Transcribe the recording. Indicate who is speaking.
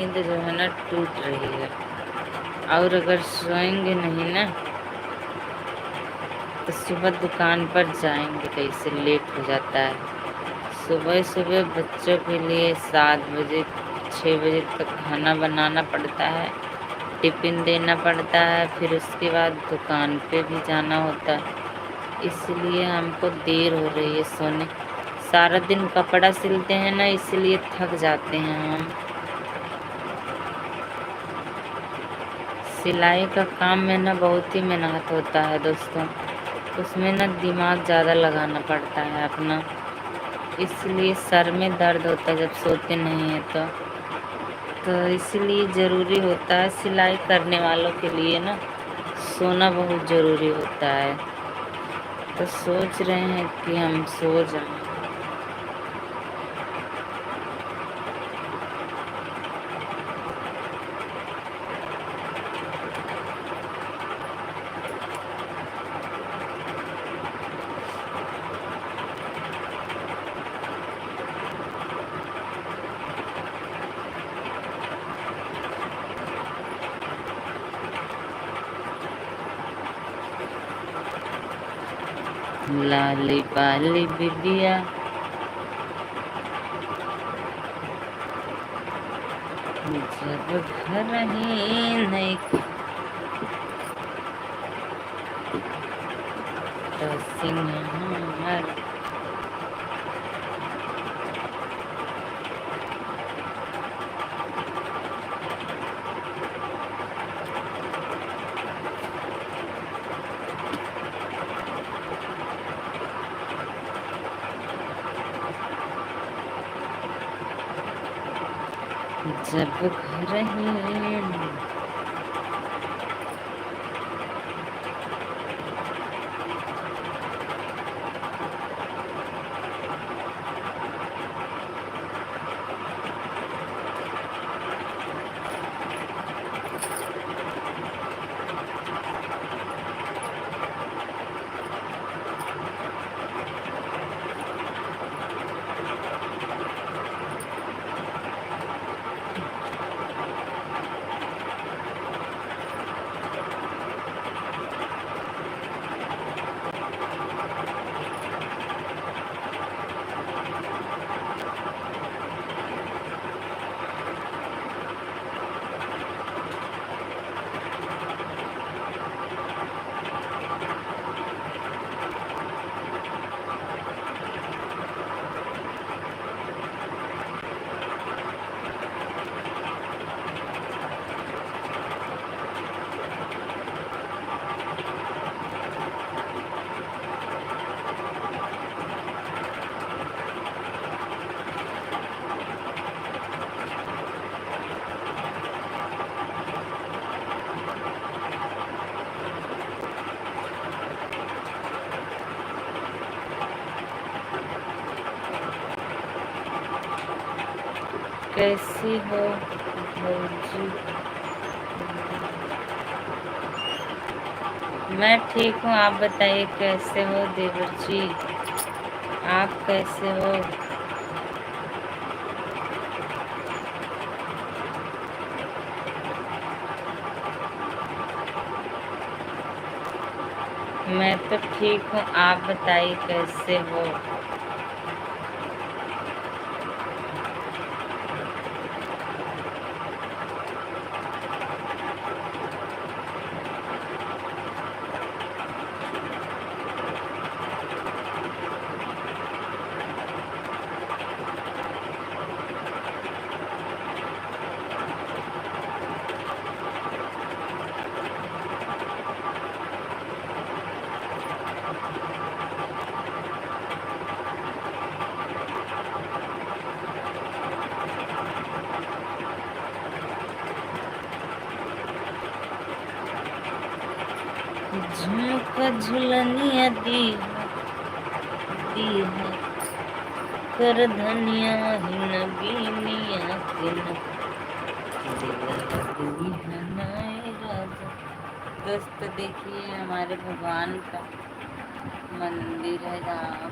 Speaker 1: नींद जो है ना टूट रही है। और अगर सोएंगे नहीं ना तो सुबह दुकान पर जाएंगे कैसे, लेट हो जाता है। सुबह सुबह बच्चों के लिए 7 बजे 6 बजे तक खाना बनाना पड़ता है, टिफिन देना पड़ता है, फिर उसके बाद दुकान पे भी जाना होता है। इसलिए हमको देर हो रही है सोने। सारा दिन कपड़ा सिलते हैं ना, इसलिए थक जाते हैं हम। सिलाई का काम में ना बहुत ही मेहनत होता है दोस्तों। उसमें ना दिमाग ज़्यादा लगाना पड़ता है अपना, इसलिए सर में दर्द होता है जब सोते नहीं है तो इसलिए ज़रूरी होता है सिलाई करने वालों के लिए ना सोना बहुत ज़रूरी होता है। तो सोच रहे हैं कि हम सो जाएं। लाली पाली बिबिया जब घर ही नहीं तो सिंहार। जब घर ही कैसी हो भौजी? मैं ठीक हूँ, आप बताइए कैसे हो देवर जी? आप कैसे हो? मैं तो ठीक हूँ, आप बताइए कैसे हो? झुमका झुलनिया दी है कर धनिया हिन बीनिया किन दिल है नाए राजा। दोस्त देखिए हमारे भगवान का मंदिर है जहाँ